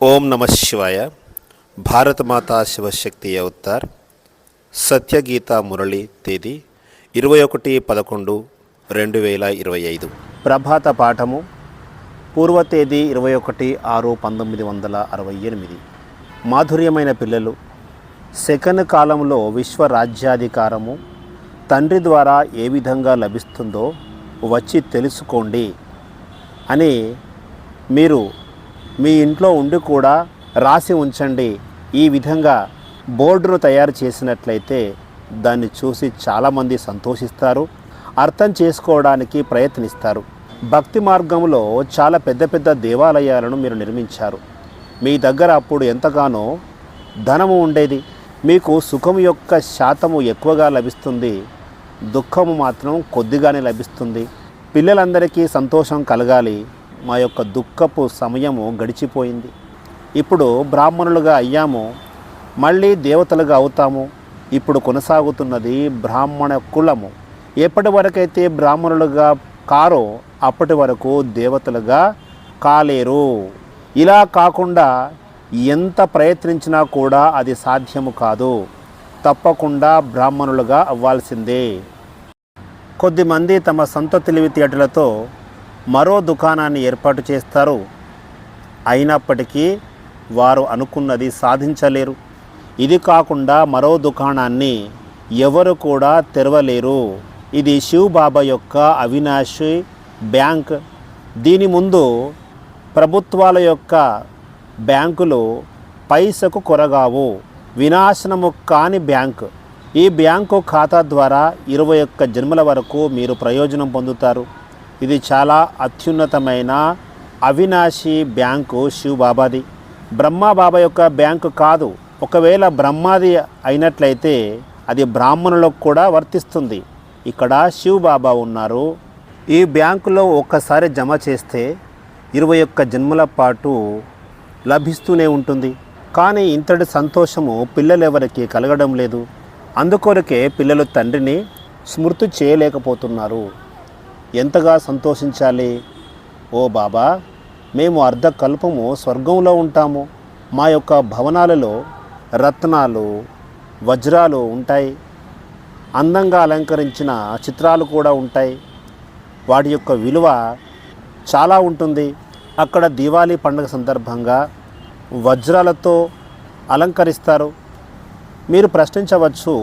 ఓం నమ శివాయ. భారతమాతా శివశక్తి అవతార్ సత్యగీత మురళి తేదీ 21/11/2025. ప్రభాత పాఠము పూర్వ తేదీ 21/6/1968. మాధుర్యమైన పిల్లలు, సెకన్ కాలంలో విశ్వరాజ్యాధికారము తండ్రి ద్వారా ఏ విధంగా లభిస్తుందో వచ్చి తెలుసుకోండి అని మీరు మీ ఇంట్లో ఉండి కూడా రాసి ఉంచండి. ఈ విధంగా బోర్డును తయారు చేసినట్లయితే దాన్ని చూసి చాలామంది సంతోషిస్తారు, అర్థం చేసుకోవడానికి ప్రయత్నిస్తారు. భక్తి మార్గంలో చాలా పెద్ద పెద్ద దేవాలయాలను మీరు నిర్మించారు. మీ దగ్గర అప్పుడు ఎంతగానో ధనము ఉండేది. మీకు సుఖం యొక్క శాతము ఎక్కువగా లభిస్తుంది, దుఃఖము మాత్రం కొద్దిగానే లభిస్తుంది. పిల్లలందరికీ సంతోషం కలగాలి. మా యొక్క దుఃఖపు సమయము గడిచిపోయింది. ఇప్పుడు బ్రాహ్మణులుగా అయ్యాము, మళ్ళీ దేవతలుగా అవుతాము. ఇప్పుడు కొనసాగుతున్నది బ్రాహ్మణ కులము. ఎప్పటి వరకైతే బ్రాహ్మణులుగా కారో అప్పటి వరకు దేవతలుగా కాలేరు. ఇలా కాకుండా ఎంత ప్రయత్నించినా కూడా అది సాధ్యము కాదు. తప్పకుండా బ్రాహ్మణులుగా అవ్వాల్సిందే. కొద్దిమంది తమ సొంత తెలివితేటలతో మరో దుకాణాన్ని ఏర్పాటు చేస్తారు. అయినప్పటికీ వారు అనుకున్నది సాధించలేరు. ఇది కాకుండా మరో దుకాణాన్ని ఎవరు కూడా తెరవలేరు. ఇది శివ్ బాబా యొక్క అవినాశి బ్యాంక్. దీని ముందు ప్రభుత్వాల యొక్క బ్యాంకులు పైసకు కొరగావు. వినాశనము కాని బ్యాంకు. ఈ బ్యాంకు ఖాతా ద్వారా 21 జన్మల వరకు మీరు ప్రయోజనం పొందుతారు. ఇది చాలా అత్యున్నతమైన అవినాశి బ్యాంకు శివ్ బాబాది. బ్రహ్మ బాబా యొక్క బ్యాంకు కాదు. ఒకవేళ బ్రహ్మాది అయినట్లయితే అది బ్రాహ్మణులకు కూడా వర్తిస్తుంది. ఇక్కడ శివ్ బాబా ఉన్నారు. ఈ బ్యాంకులో ఒక్కసారి జమ చేస్తే 21 జన్మల పాటు లభిస్తూనే ఉంటుంది. కానీ ఇంతటి సంతోషము పిల్లలెవరికి కలగడం లేదు. అందుకొరకే పిల్లలు తండ్రిని స్మృతి చేయలేకపోతున్నారు. ఎంతగా సంతోషించాలి. ఓ బాబా, మేము అర్ధకల్పము స్వర్గంలో ఉంటాము. మా యొక్క భవనాలలో రత్నాలు, వజ్రాలు ఉంటాయి. అందంగా అలంకరించిన చిత్రాలు కూడా ఉంటాయి. వాటి యొక్క విలువ చాలా ఉంటుంది. అక్కడ దీవాళీ పండుగ సందర్భంగా వజ్రాలతో అలంకరిస్తారు. మీరు ప్రశ్నించవచ్చు,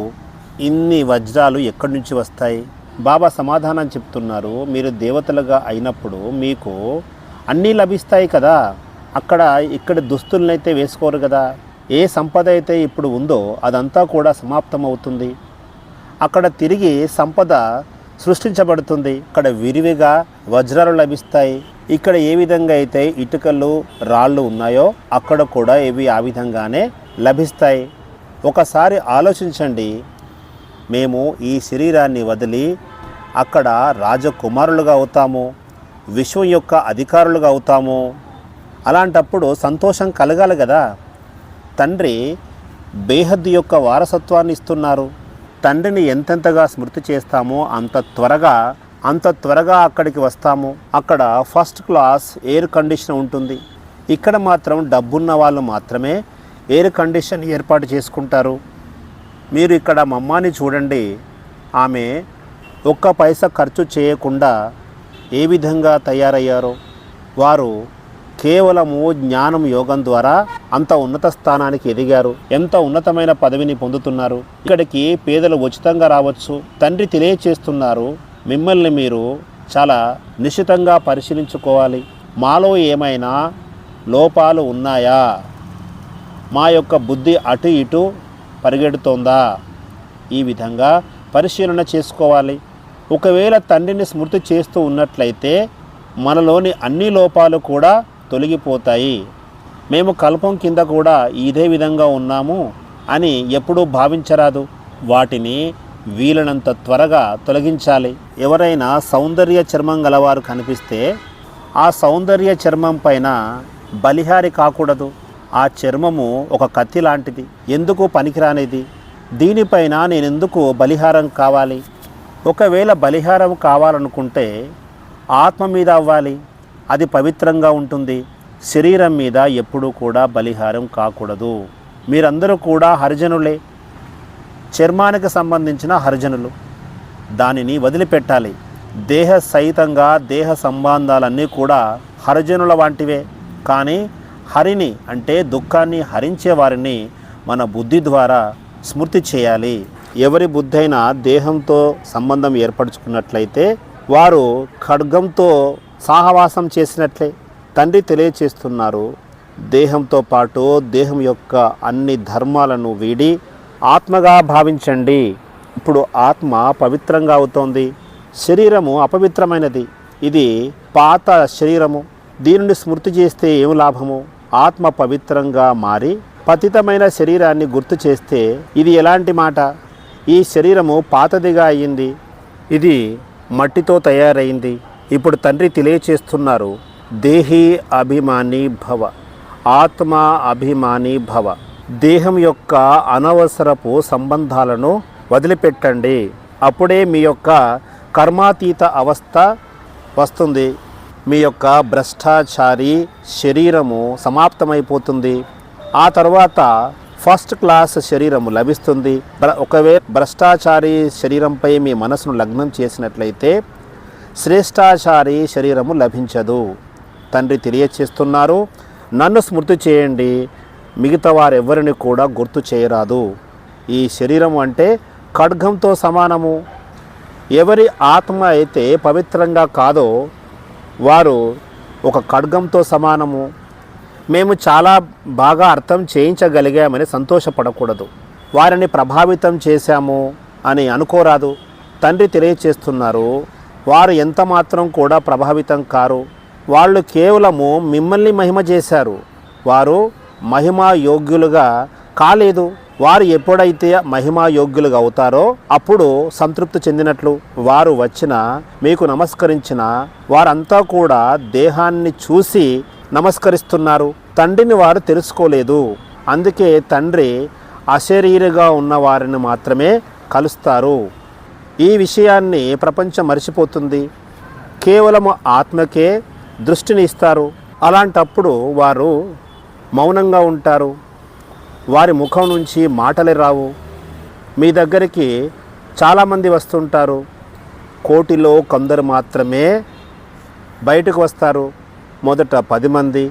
ఇన్ని వజ్రాలు ఎక్కడి నుంచి వస్తాయి? బాబా సమాధానం చెప్తున్నారు, మీరు దేవతలుగా అయినప్పుడు మీకు అన్నీ లభిస్తాయి కదా. ఇక్కడ దుస్తులనైతే వేసుకోరు కదా. ఏ సంపద అయితే ఇప్పుడు ఉందో అదంతా కూడా సమాప్తమవుతుంది. అక్కడ తిరిగి సంపద సృష్టించబడుతుంది. ఇక్కడ విరివిగా వజ్రాలు లభిస్తాయి. ఇక్కడ ఏ విధంగా అయితే ఇటుకలు, రాళ్ళు ఉన్నాయో అక్కడ కూడా ఇవి ఆ విధంగానే లభిస్తాయి. ఒకసారి ఆలోచించండి. మేము ఈ శరీరాన్ని వదిలి అక్కడ రాజకుమారులుగా అవుతాము, విశ్వం యొక్క అధికారులుగా అవుతాము. అలాంటప్పుడు సంతోషం కలగాలి కదా. తండ్రి బేహద్దు యొక్క వారసత్వాన్ని ఇస్తున్నారు. తండ్రిని ఎంతెంతగా స్మృతి చేస్తామో అంత త్వరగా అక్కడికి వస్తాము. అక్కడ ఫస్ట్ క్లాస్ ఎయిర్ కండిషన్ ఉంటుంది. ఇక్కడ మాత్రం డబ్బున్న వాళ్ళు మాత్రమే ఎయిర్ కండిషన్ ఏర్పాటు చేసుకుంటారు. మీరు ఇక్కడ మమ్మాని చూడండి. ఆమె ఒక్క పైసా ఖర్చు చేయకుండా ఏ విధంగా తయారయ్యారో. వారు కేవలము జ్ఞానం, యోగం ద్వారా అంత ఉన్నత స్థానానికి ఎదిగారు. ఎంత ఉన్నతమైన పదవిని పొందుతున్నారు. ఇక్కడికి పేదలు ఉచితంగా రావచ్చు. తండ్రి తెలియచేస్తున్నారు, మిమ్మల్ని మీరు చాలా నిశితంగా పరిశీలించుకోవాలి. మాలో ఏమైనా లోపాలు ఉన్నాయా? మా యొక్క బుద్ధి అటు ఇటు పరిగెడుతోందా? ఈ విధంగా పరిశీలన చేసుకోవాలి. ఒకవేళ తండ్రిని స్మృతి చేస్తూ ఉన్నట్లయితే మనలోని అన్ని లోపాలు కూడా తొలగిపోతాయి. మేము కల్పం కింద కూడా ఇదే విధంగా ఉన్నాము అని ఎప్పుడూ భావించరాదు. వాటిని వీలైనంత త్వరగా తొలగించాలి. ఎవరైనా సౌందర్య చర్మం గలవారు కనిపిస్తే ఆ సౌందర్య చర్మం పైన బలిహారి కాకూడదు. ఆ చర్మము ఒక కత్తి లాంటిది, ఎందుకు పనికిరానిది. దీనిపైన నేనెందుకు బలిహారం కావాలి? ఒకవేళ బలిహారం కావాలనుకుంటే ఆత్మ మీద అవ్వాలి. అది పవిత్రంగా ఉంటుంది. శరీరం మీద ఎప్పుడూ కూడా బలిహారం కాకూడదు. మీరందరూ కూడా హరిజనులే, చర్మానికి సంబంధించిన హరిజనులు. దానిని వదిలిపెట్టాలి. దేహ సహితంగా దేహ సంబంధాలన్నీ కూడా హరిజనుల వంటివే. కానీ హరిని అంటే దుఃఖాన్ని హరించే వారిని మన బుద్ధి ద్వారా స్మృతి చేయాలి. ఎవరి బుద్ధి అయినా దేహంతో సంబంధం ఏర్పరచుకున్నట్లయితే వారు ఖడ్గంతో సహవాసం చేసినట్లే. తండ్రి తెలియచేస్తున్నారు, దేహంతో పాటు దేహం యొక్క అన్ని ధర్మాలను వీడి ఆత్మగా భావించండి. ఇప్పుడు ఆత్మ పవిత్రంగా అవుతోంది, శరీరము అపవిత్రమైనది. ఇది పాత శరీరము. దీనిని స్మృతి చేస్తే ఏం లాభము? ఆత్మ పవిత్రంగా మారి పతితమైన శరీరాన్ని గుర్తు చేస్తే ఇది ఎలాంటి మాట? ఈ శరీరము పాతదిగా అయ్యింది, ఇది మట్టితో తయారైంది. ఇప్పుడు తండ్రి తెలియచేస్తున్నారు, దేహీ అభిమాని భవ, ఆత్మ అభిమాని భవ. దేహం యొక్క అనవసరపు సంబంధాలను వదిలిపెట్టండి. అప్పుడే మీ యొక్క కర్మాతీత అవస్థ వస్తుంది. మీ యొక్క భ్రష్టాచారి శరీరము సమాప్తమైపోతుంది. ఆ తర్వాత ఫస్ట్ క్లాస్ శరీరము లభిస్తుంది. ఒకవేళ భ్రష్టాచారి శరీరంపై మీ మనసును లగ్నం చేసినట్లయితే శ్రేష్టాచారి శరీరము లభించదు. తండ్రి తెలియచేస్తున్నారు, నన్ను స్మృతి చేయండి, మిగతా వారెవరిని కూడా గుర్తు చేయరాదు. ఈ శరీరం అంటే ఖడ్గంతో సమానము. ఎవరి ఆత్మ అయితే పవిత్రంగా కాదో వారు ఒక ఖడ్గంతో సమానము. మేము చాలా బాగా అర్థం చేయించగలిగామని సంతోషపడకూడదు. వారిని ప్రభావితం చేశాము అని అనుకోరాదు. తండ్రి తెలియచేస్తున్నారు, వారు ఎంత మాత్రం కూడా ప్రభావితం కారు. వాళ్ళు కేవలము మిమ్మల్ని మహిమ చేశారు. వారు మహిమా యోగ్యులుగా కాలేదు. వారు ఎప్పుడైతే మహిమా యోగ్యులుగా అవుతారో అప్పుడు సంతృప్తి చెందినట్లు. వారు వచ్చిన మీకు నమస్కరించిన వారంతా కూడా దేహాన్ని చూసి నమస్కరిస్తున్నారు. తండ్రిని వారు తెలుసుకోలేదు. అందుకే తండ్రి అశరీరిగా ఉన్న వారిని మాత్రమే కలుస్తారు. ఈ విషయాన్ని ప్రపంచం మర్చిపోతుంది. కేవలము ఆత్మకే దృష్టిని ఇస్తారు. అలాంటప్పుడు వారు మౌనంగా ఉంటారు. వారి ముఖం నుంచి మాటలే రావు. మీ దగ్గరికి చాలామంది వస్తుంటారు. కోటిలో కొందరు మాత్రమే బయటకు వస్తారు. మొదట 10 మంది,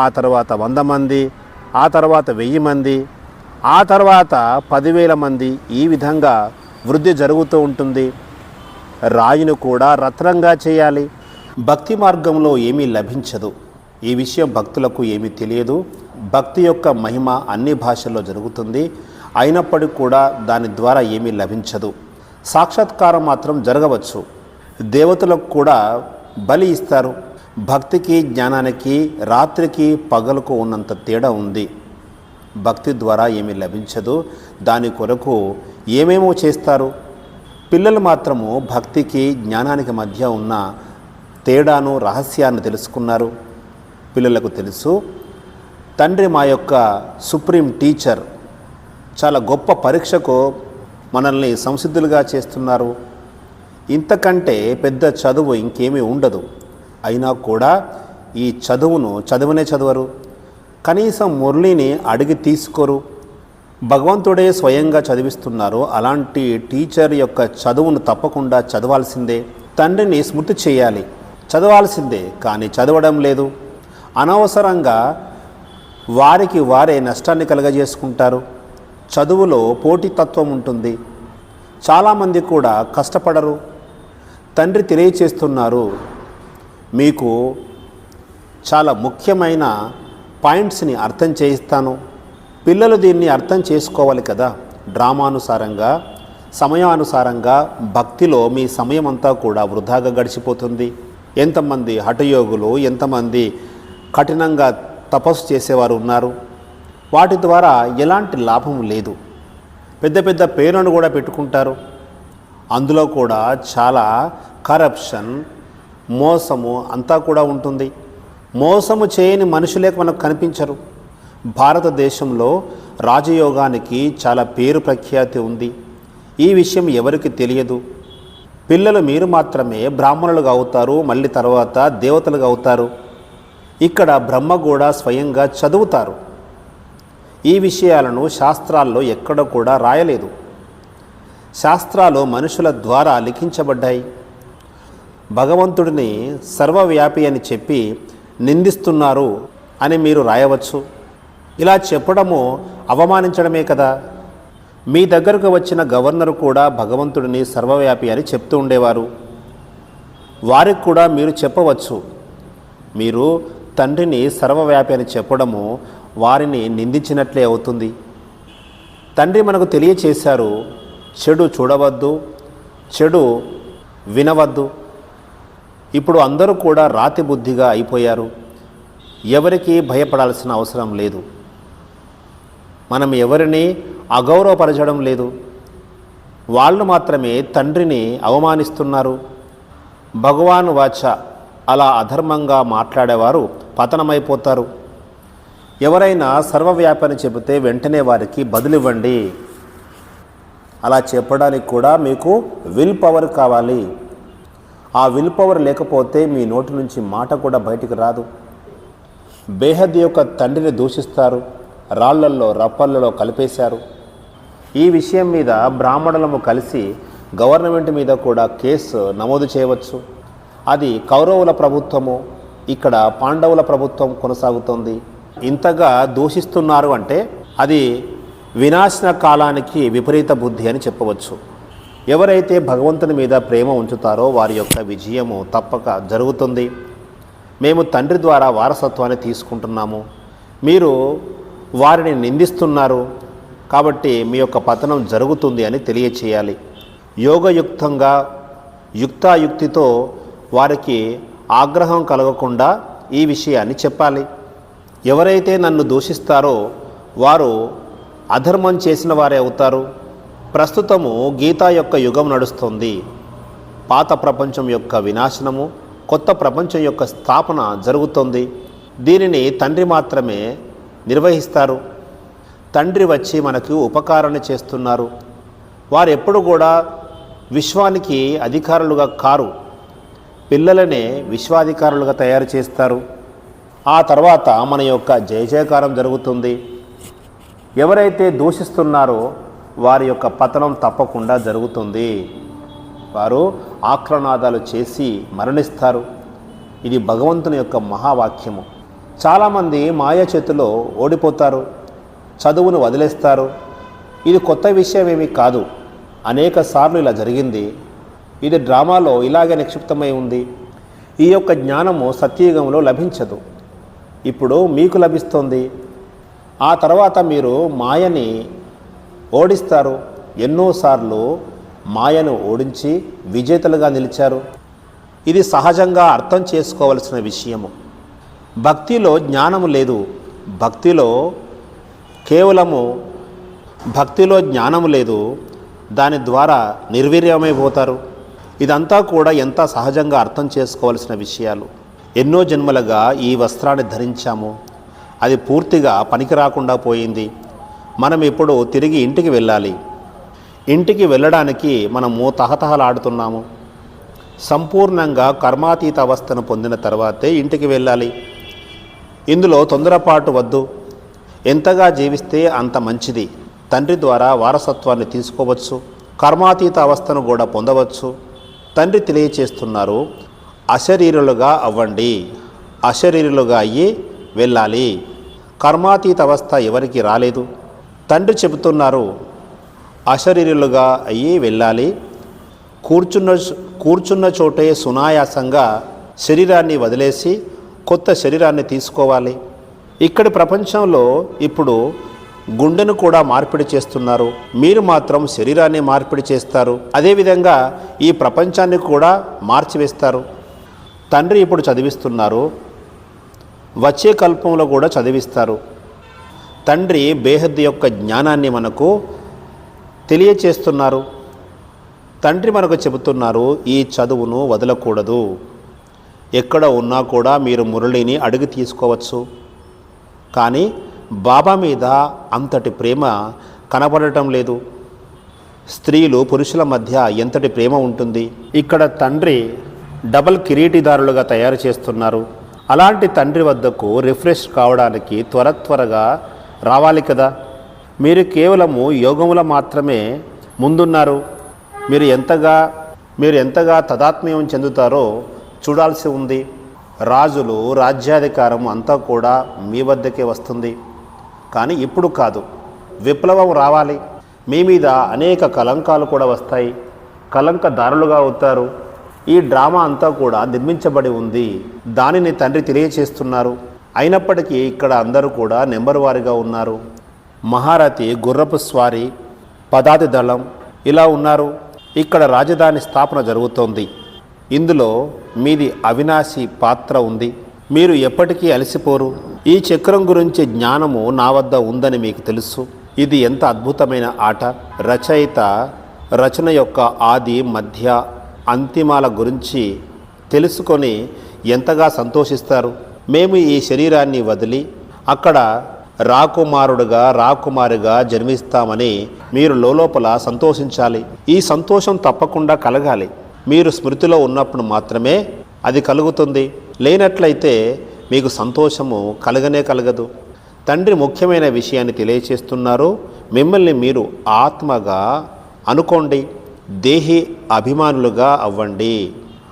ఆ తర్వాత 100 మంది, ఆ తర్వాత 1000 మంది, ఆ తర్వాత 10,000 మంది. ఈ విధంగా వృద్ధి జరుగుతూ ఉంటుంది. రాయిని కూడా రత్నంగా చేయాలి. భక్తి మార్గంలో ఏమీ లభించదు. ఈ విషయం భక్తులకు ఏమీ తెలియదు. భక్తి యొక్క మహిమ అన్ని భాషల్లో జరుగుతుంది. అయినప్పటికీ కూడా దాని ద్వారా ఏమీ లభించదు. సాక్షాత్కారం మాత్రం జరగవచ్చు. దేవతలకు కూడా బలి ఇస్తారు. భక్తికి జ్ఞానానికి రాత్రికి పగలకు ఉన్నంత తేడా ఉంది. భక్తి ద్వారా ఏమీ లభించదు. దాని కొరకు ఏమేమో చేస్తారు. పిల్లలు మాత్రము భక్తికి జ్ఞానానికి మధ్య ఉన్న తేడాను రహస్యాన్ని తెలుసుకున్నారు. పిల్లలకు తెలుసు, తండ్రి మా యొక్క సుప్రీం టీచర్, చాలా గొప్ప పరీక్షకు మనల్ని సంసిద్ధులుగా చేస్తున్నారు. ఇంతకంటే పెద్ద చదువు ఇంకేమీ ఉండదు. అయినా కూడా ఈ చదువునే చదవరు. కనీసం మురళిని అడిగి తీసుకోరు. భగవంతుడే స్వయంగా చదివిస్తున్నారు. అలాంటి టీచర్ యొక్క చదువును తప్పకుండా చదవాల్సిందే. తండ్రిని స్మృతి చేయాలి, చదవాల్సిందే. కానీ చదవడం లేదు. అనవసరంగా వారికి వారే నష్టాన్ని కలుగజేసుకుంటారు. చదువులో పోటీతత్వం ఉంటుంది. చాలామంది కూడా కష్టపడరు. తండ్రి తెలియచేస్తున్నారు, మీకు చాలా ముఖ్యమైన పాయింట్స్ని అర్థం చేయిస్తాను. పిల్లలు దీన్ని అర్థం చేసుకోవాలి కదా. డ్రామానుసారంగా, సమయానుసారంగా భక్తిలో మీ సమయం అంతా కూడా వృధాగా గడిచిపోతుంది. ఎంతమంది హఠయోగులు, ఎంతమంది కఠినంగా తపస్సు చేసేవారు ఉన్నారు. వాటి ద్వారా ఎలాంటి లాభం లేదు. పెద్ద పెద్ద పేర్లను కూడా పెట్టుకుంటారు. అందులో కూడా చాలా కరప్షన్, మోసము అంతా కూడా ఉంటుంది. మోసము చేయని మనుషులే మనకు కనిపించరు. భారతదేశంలో రాజయోగానికి చాలా పేరు ప్రఖ్యాతి ఉంది. ఈ విషయం ఎవరికి తెలియదు. పిల్లలు మీరు మాత్రమే బ్రాహ్మణులుగా అవుతారు, మళ్ళీ తర్వాత దేవతలుగా అవుతారు. ఇక్కడ బ్రహ్మ కూడా స్వయంగా చదువుతారు. ఈ విషయాలను శాస్త్రాల్లో ఎక్కడ కూడా రాయలేదు. శాస్త్రాలు మనుషుల ద్వారా లిఖించబడ్డాయి. భగవంతుడిని సర్వవ్యాపి అని చెప్పి నిందిస్తున్నారు అని మీరు రాయవచ్చు. ఇలా చెప్పడము అవమానించడమే కదా. మీ దగ్గరకు వచ్చిన గవర్నరు కూడా భగవంతుడిని సర్వవ్యాపి అని చెప్తూ ఉండేవారు. వారికి కూడా మీరు చెప్పవచ్చు. మీరు తండ్రిని సర్వవ్యాపి అని చెప్పడము వారిని నిందించినట్లే అవుతుంది. తండ్రి మనకు తెలియచేశారు, చెడు చూడవద్దు, చెడు వినవద్దు. ఇప్పుడు అందరూ కూడా రాతి బుద్ధిగా అయిపోయారు. ఎవరికి భయపడాల్సిన అవసరం లేదు. మనం ఎవరిని అగౌరవపరచడం లేదు. వాళ్ళు మాత్రమే తండ్రిని అవమానిస్తున్నారు. భగవాన్ వాచ అలా అధర్మంగా మాట్లాడేవారు పతనమైపోతారు. ఎవరైనా సర్వవ్యాపని చెబితే వెంటనే వారికి బదులివ్వండి. అలా చెప్పడానికి కూడా మీకు విల్ పవర్ కావాలి. ఆ విల్ పవర్ లేకపోతే మీ నోటి నుంచి మాట కూడా బయటికి రాదు. బేహద్ యొక్క తండ్రిని దూషిస్తారు, రాళ్లల్లో రప్పలలో కలిపేశారు. ఈ విషయం మీద బ్రాహ్మణులము కలిసి గవర్నమెంట్ మీద కూడా కేసు నమోదు చేయవచ్చు. అది కౌరవుల ప్రభుత్వము, ఇక్కడ పాండవుల ప్రభుత్వం కొనసాగుతుంది. ఇంతగా దూషిస్తున్నారు అంటే అది వినాశన కాలానికి విపరీత బుద్ధి అని చెప్పవచ్చు. ఎవరైతే భగవంతుని మీద ప్రేమ ఉంచుతారో వారి యొక్క విజయము తప్పక జరుగుతుంది. మేము తండ్రి ద్వారా వారసత్వాన్ని తీసుకుంటున్నాము, మీరు వారిని నిందిస్తున్నారు కాబట్టి మీ యొక్క పతనం జరుగుతుంది అని తెలియచేయాలి. యోగయుక్తంగా యుక్తాయుక్తితో వారికి ఆగ్రహం కలగకుండా ఈ విషయాన్ని చెప్పాలి. ఎవరైతే నన్ను దూషిస్తారో వారు అధర్మం చేసిన వారే అవుతారు. ప్రస్తుతము గీత యొక్క యుగం నడుస్తుంది. పాత ప్రపంచం యొక్క వినాశనము, కొత్త ప్రపంచం యొక్క స్థాపన జరుగుతుంది. దీనిని తండ్రి మాత్రమే నిర్వహిస్తారు. తండ్రి వచ్చి మనకు ఉపకారాన్ని చేస్తున్నారు. వారు ఎప్పుడు కూడా విశ్వానికి అధికారులుగా కారు, పిల్లలనే విశ్వాధికారులుగా తయారు చేస్తారు. ఆ తర్వాత మన యొక్క జయజయకారం జరుగుతుంది. ఎవరైతే దూషిస్తున్నారో వారి యొక్క పతనం తప్పకుండా జరుగుతుంది. వారు ఆక్రనాదాలు చేసి మరణిస్తారు. ఇది భగవంతుని యొక్క మహావాక్యము. చాలామంది మాయ చేతిలో ఓడిపోతారు, చదువును వదిలేస్తారు. ఇది కొత్త విషయం ఏమీ కాదు. అనేక సార్లు ఇలా జరిగింది. ఇది డ్రామాలో ఇలాగే నిక్షిప్తమై ఉంది. ఈ యొక్క జ్ఞానము సత్యయుగంలో లభించదు, ఇప్పుడు మీకు లభిస్తుంది. ఆ తర్వాత మీరు మాయని ఓడిస్తారు. ఎన్నోసార్లు మాయను ఓడించి విజేతలుగా నిలిచారు. ఇది సహజంగా అర్థం చేసుకోవలసిన విషయము. భక్తిలో జ్ఞానము లేదు. భక్తిలో జ్ఞానము లేదు. దాని ద్వారా నిర్వీర్యమైపోతారు. ఇదంతా కూడా ఎంత సహజంగా అర్థం చేసుకోవాల్సిన విషయాలు. ఎన్నో జన్మలుగా ఈ వస్త్రాన్ని ధరించాము, అది పూర్తిగా పనికి రాకుండా పోయింది. మనం ఇప్పుడు తిరిగి ఇంటికి వెళ్ళాలి. ఇంటికి వెళ్ళడానికి మనము తహతహలాడుతున్నాము. సంపూర్ణంగా కర్మాతీత అవస్థను పొందిన తర్వాతే ఇంటికి వెళ్ళాలి. ఇందులో తొందరపాటు వద్దు. ఎంతగా జీవిస్తే అంత మంచిది. తండ్రి ద్వారా వారసత్వాన్ని తీసుకోవచ్చు, కర్మాతీత అవస్థను కూడా పొందవచ్చు. తండ్రి తెలియచేస్తున్నారు, అశరీరులుగా అవ్వండి. అశరీరులుగా అయ్యి వెళ్ళాలి. కర్మాతీత అవస్థ ఎవరికి రాలేదు. తండ్రి అశరీరులుగా అయ్యి వెళ్ళాలి. కూర్చున్న చోటే సునాయాసంగా శరీరాన్ని వదిలేసి కొత్త శరీరాన్ని తీసుకోవాలి. ఇక్కడి ప్రపంచంలో ఇప్పుడు గుండెను కూడా మార్పిడి చేస్తున్నారు. మీరు మాత్రం శరీరాన్ని మార్పిడి చేస్తారు. అదేవిధంగా ఈ ప్రపంచాన్ని కూడా మార్చివేస్తారు. తండ్రి ఇప్పుడు చదివిస్తున్నారు, వచ్చే కల్పంలో కూడా చదివిస్తారు. తండ్రి బేహద్ యొక్క జ్ఞానాన్ని మనకు తెలియచేస్తున్నారు. తండ్రి మనకు చెబుతున్నారు, ఈ చదువును వదలకూడదు. ఎక్కడ ఉన్నా కూడా మీరు మురళిని అడిగి తీసుకోవచ్చు. కానీ బాబా మీద అంతటి ప్రేమ కనబడటం లేదు. స్త్రీలు పురుషుల మధ్య ఎంతటి ప్రేమ ఉంటుంది. ఇక్కడ తండ్రి డబల్ కిరీటిదారులుగా తయారు చేస్తున్నారు. అలాంటి తండ్రి వద్దకు రిఫ్రెష్ కావడానికి త్వరగా రావాలి కదా. మీరు కేవలము యోగములో మాత్రమే ముందున్నారు. మీరు ఎంతగా తదాత్మ్యం చెందుతారో చూడాల్సి ఉంది. రాజులు, రాజ్యాధికారం అంతా కూడా మీ వద్దకే వస్తుంది. కానీ ఇప్పుడు కాదు, విప్లవం రావాలి. మీ మీద అనేక కలంకాలు కూడా వస్తాయి. కలంకదారులుగా అవుతారు. ఈ డ్రామా అంతా కూడా నిర్మించబడి ఉంది. దానిని తండ్రి తెలియచేస్తున్నారు. అయినప్పటికీ ఇక్కడ అందరూ కూడా నెంబర్ వారీగా ఉన్నారు. మహారథి, గుర్రపు స్వారీ, పదాతి దళం ఇలా ఉన్నారు. ఇక్కడ రాజధాని స్థాపన జరుగుతోంది. ఇందులో మీది అవినాశి పాత్ర ఉంది. మీరు ఎప్పటికీ అలసిపోరు. ఈ చక్రం గురించి జ్ఞానము నా వద్ద ఉందని మీకు తెలుసు. ఇది ఎంత అద్భుతమైన ఆట. రచయిత రచన యొక్క ఆది, మధ్య, అంతిమాల గురించి తెలుసుకొని ఎంతగా సంతోషిస్తారు. మేము ఈ శరీరాన్ని వదిలి అక్కడ రాకుమారిగా జన్మిస్తామని మీరు లోపల సంతోషించాలి. ఈ సంతోషం తప్పకుండా కలగాలి. మీరు స్మృతిలో ఉన్నప్పుడు మాత్రమే అది కలుగుతుంది. లేనట్లయితే మీకు సంతోషము కలగదు. తండ్రి ముఖ్యమైన విషయాన్ని తెలియచేస్తున్నారు. మిమ్మల్ని మీరు ఆత్మగా అనుకోండి, దేహి అభిమానులుగా అవ్వండి.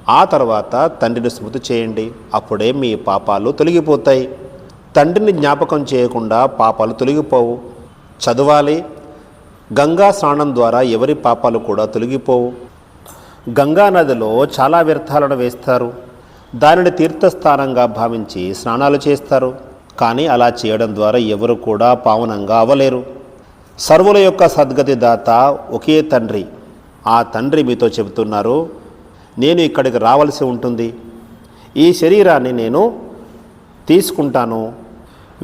ఆ తర్వాత తండ్రిని స్మృతి చేయండి. అప్పుడే మీ పాపాలు తొలగిపోతాయి. తండ్రిని జ్ఞాపకం చేయకుండా పాపాలు తొలగిపోవు. చదవాలి. గంగా స్నానం ద్వారా ఎవరి పాపాలు కూడా తొలగిపోవు. గంగా నదిలో చాలా వ్యర్థాలను వేస్తారు. దానిని తీర్థస్థానంగా భావించి స్నానాలు చేస్తారు. కానీ అలా చేయడం ద్వారా ఎవరు కూడా పావనంగా అవ్వలేరు. సర్వుల యొక్క సద్గతి దాత ఒకే తండ్రి. ఆ తండ్రి మీతో చెబుతున్నారు, నేను ఇక్కడికి రావాల్సి ఉంటుంది. ఈ శరీరాన్ని నేను తీసుకుంటాను.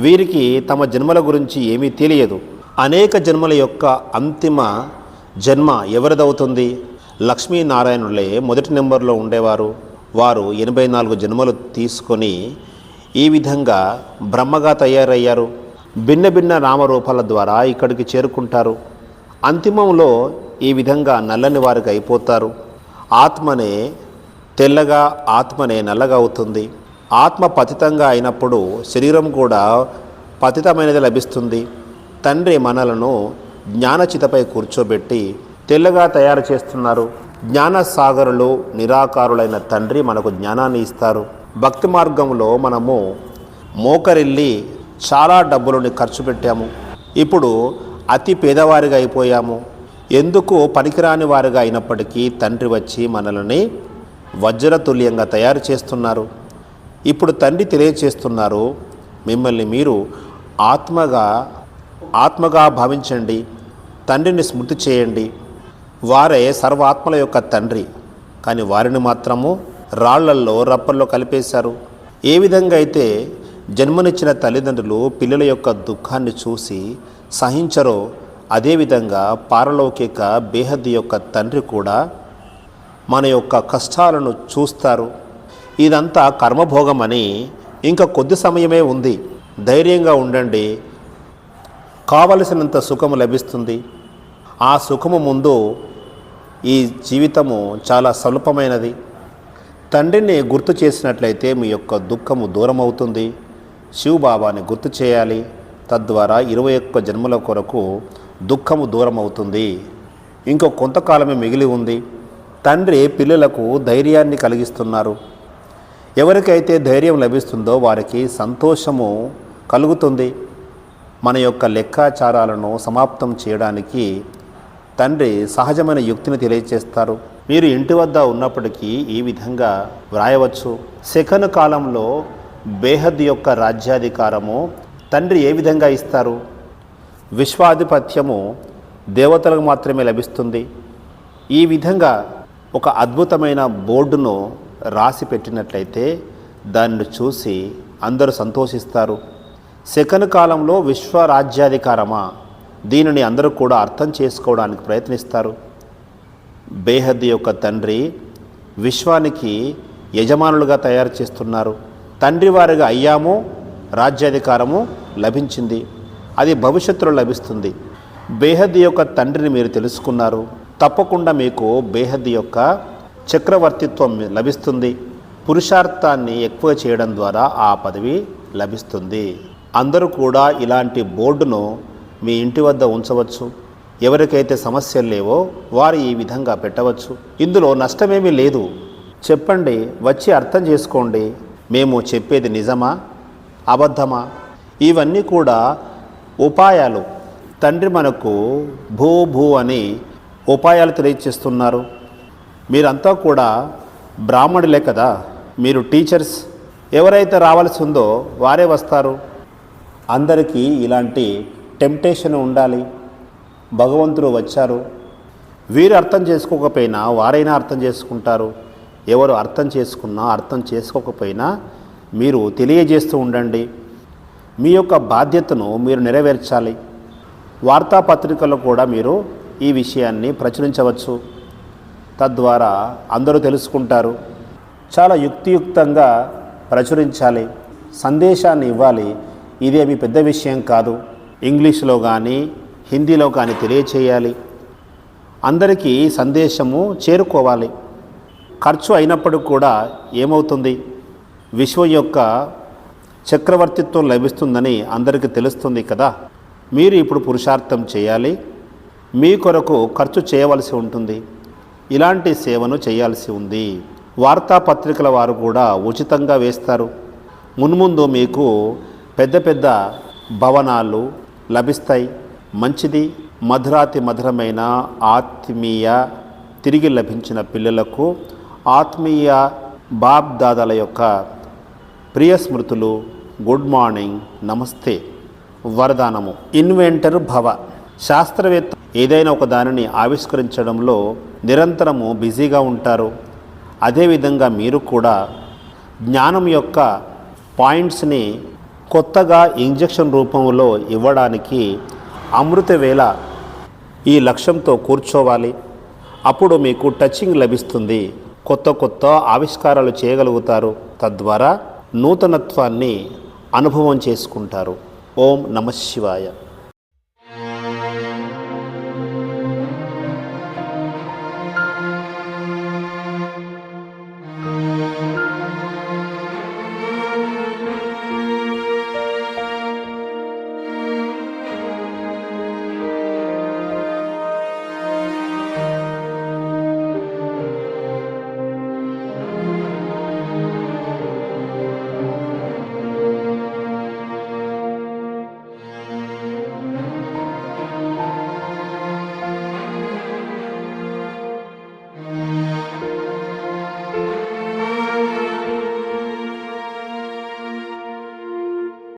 వీరికి తమ జన్మల గురించి ఏమీ తెలియదు. అనేక జన్మల యొక్క అంతిమ జన్మ ఎవరిదవుతుంది? లక్ష్మీనారాయణులే మొదటి నెంబర్లో ఉండేవారు. వారు 84 జన్మలు తీసుకొని ఈ విధంగా బ్రహ్మగా తయారయ్యారు. భిన్న నామరూపాల ద్వారా ఇక్కడికి చేరుకుంటారు. అంతిమంలో ఈ విధంగా నల్లని వారికి అయిపోతారు. ఆత్మనే తెల్లగా, ఆత్మనే నల్లగా అవుతుంది. ఆత్మ పతితంగా అయినప్పుడు శరీరం కూడా పతితమైనది లభిస్తుంది. తండ్రి మనలను జ్ఞానచితపై కూర్చోబెట్టి తెల్లగా తయారు చేస్తున్నారు. జ్ఞానసాగరులు, నిరాకారులైన తండ్రి మనకు జ్ఞానాన్ని ఇస్తారు. భక్తి మార్గంలో మనము మోకరిల్లి చాలా డబ్బులని ఖర్చు పెట్టాము. ఇప్పుడు అతి పేదవారిగా అయిపోయాము. ఎందుకు పనికిరాని వారిగా అయినప్పటికీ తండ్రి వచ్చి మనల్ని వజ్రతుల్యంగా తయారు చేస్తున్నారు. ఇప్పుడు తండ్రి తెలియచేస్తున్నారు, మిమ్మల్ని మీరు ఆత్మగా భావించండి. తండ్రిని స్మృతి చేయండి. వారే సర్వాత్మల యొక్క తండ్రి. కానీ వారిని మాత్రము రాళ్లల్లో, రప్పల్లో కలిపేశారు. ఏ విధంగా అయితే జన్మనిచ్చిన తల్లిదండ్రులు పిల్లల యొక్క దుఃఖాన్ని చూసి సహించరో, అదేవిధంగా పారలౌకిక బేహద్ది యొక్క తండ్రి కూడా మన యొక్క కష్టాలను చూస్తారు. ఇదంతా కర్మభోగమని ఇంకా కొద్ది సమయమే ఉంది. ధైర్యంగా ఉండండి. కావలసినంత సుఖము లభిస్తుంది. ఆ సుఖము ముందు ఈ జీవితము చాలా స్వల్పమైనది. తండ్రిని గుర్తు చేసినట్లయితే మీ యొక్క దుఃఖము దూరం అవుతుంది. శివబాబాని గుర్తు చేయాలి. తద్వారా 21 జన్మల కొరకు దుఃఖము దూరం అవుతుంది. ఇంకో కొంతకాలమే మిగిలి ఉంది. తండ్రి పిల్లలకు ధైర్యాన్ని కలిగిస్తున్నారు. ఎవరికైతే ధైర్యం లభిస్తుందో వారికి సంతోషము కలుగుతుంది. మన యొక్క లెక్కాచారాలను సమాప్తం చేయడానికి తండ్రి సహజమైన యుక్తిని తెలియజేస్తారు. మీరు ఇంటి వద్ద ఉన్నప్పటికీ ఈ విధంగా వ్రాయవచ్చు. సెకను కాలంలో బేహద్ యొక్క రాజ్యాధికారము తండ్రి ఏ విధంగా ఇస్తారు? విశ్వాధిపత్యము దేవతలకు మాత్రమే లభిస్తుంది. ఈ విధంగా ఒక అద్భుతమైన బోర్డును రాసి పెట్టినట్లయితే దానిని చూసి అందరూ సంతోషిస్తారు. సెకను కాలంలో విశ్వరాజ్యాధికారమా? దీనిని అందరూ కూడా అర్థం చేసుకోవడానికి ప్రయత్నిస్తారు. బేహద్ యొక్క తండ్రి విశ్వానికి యజమానులుగా తయారు చేస్తున్నారు. తండ్రి వారిగా అయ్యాము, రాజ్యాధికారము లభించింది. అది భవిష్యత్తులో లభిస్తుంది. బేహద్ యొక్క తండ్రిని మీరు తెలుసుకున్నారు. తప్పకుండా మీకు బేహద్ యొక్క చక్రవర్తిత్వం లభిస్తుంది. పురుషార్థాన్ని ఎక్కువ చేయడం ద్వారా ఆ పదవి లభిస్తుంది. అందరూ కూడా ఇలాంటి బోర్డును మీ ఇంటి వద్ద ఉంచవచ్చు. ఎవరికైతే సమస్యలు లేవో వారు ఈ విధంగా పెట్టవచ్చు. ఇందులో నష్టమేమీ లేదు. చెప్పండి, వచ్చి అర్థం చేసుకోండి, మేము చెప్పేది నిజమా అబద్ధమా? ఇవన్నీ కూడా ఉపాయాలు. తండ్రి మనకు భూ అని ఉపాయాలు తెలియచేస్తున్నారు. మీరంతా కూడా బ్రాహ్మణులే కదా, మీరు టీచర్స్. ఎవరైతే రావాల్సి ఉందో వారే వస్తారు. అందరికీ ఇలాంటి టెంప్టేషన్ ఉండాలి. భగవంతుడు వచ్చారు, వీరు అర్థం చేసుకోకపోయినా వారైనా అర్థం చేసుకుంటారు. ఎవరు అర్థం చేసుకున్నా అర్థం చేసుకోకపోయినా మీరు తెలియజేస్తూ ఉండండి. మీ యొక్క బాధ్యతను మీరు నెరవేర్చాలి. వార్తాపత్రికల్లో కూడా మీరు ఈ విషయాన్ని ప్రచురించవచ్చు. తద్వారా అందరూ తెలుసుకుంటారు. చాలా యుక్తియుక్తంగా ప్రచురించాలి, సందేశాన్ని ఇవ్వాలి. ఇదేమి పెద్ద విషయం కాదు. ఇంగ్లీష్లో కానీ హిందీలో కానీ తెలియచేయాలి. అందరికీ సందేశము చేరుకోవాలి. ఖర్చు అయినప్పుడు కూడా ఏమవుతుంది, విశ్వం యొక్క చక్రవర్తిత్వం లభిస్తుందని అందరికీ తెలుస్తుంది కదా. మీరు ఇప్పుడు పురుషార్థం చేయాలి. మీ కొరకు ఖర్చు చేయవలసి ఉంటుంది. ఇలాంటి సేవను చేయాల్సి ఉంది. వార్తాపత్రికల వారు కూడా ఉచితంగా వేస్తారు. మున్ముందు మీకు పెద్ద పెద్ద భవనాలు లభిస్తాయి. మంచిది. మధురాతి మధురమైన ఆత్మీయ తిరిగి లభించిన పిల్లలకు ఆత్మీయ బాప్ దాదాల యొక్క ప్రియ స్మృతులు. గుడ్ మార్నింగ్, నమస్తే. వరదానము. ఇన్వెంటర్ భవ. శాస్త్రవేత్త ఏదైనా ఒక దానిని ఆవిష్కరించడంలో నిరంతరము బిజీగా ఉంటారు. అదేవిధంగా మీరు కూడా జ్ఞానం యొక్క పాయింట్స్ని కొత్తగా ఇంజెక్షన్ రూపంలో ఇవ్వడానికి అమృతవేళ ఈ లక్ష్యంతో కూర్చోవాలి. అప్పుడు మీకు టచింగ్ లభిస్తుంది. కొత్త కొత్త ఆవిష్కారాలు చేయగలుగుతారు. తద్వారా నూతనత్వాన్ని అనుభవం చేసుకుంటారు. ఓం నమః శివాయ.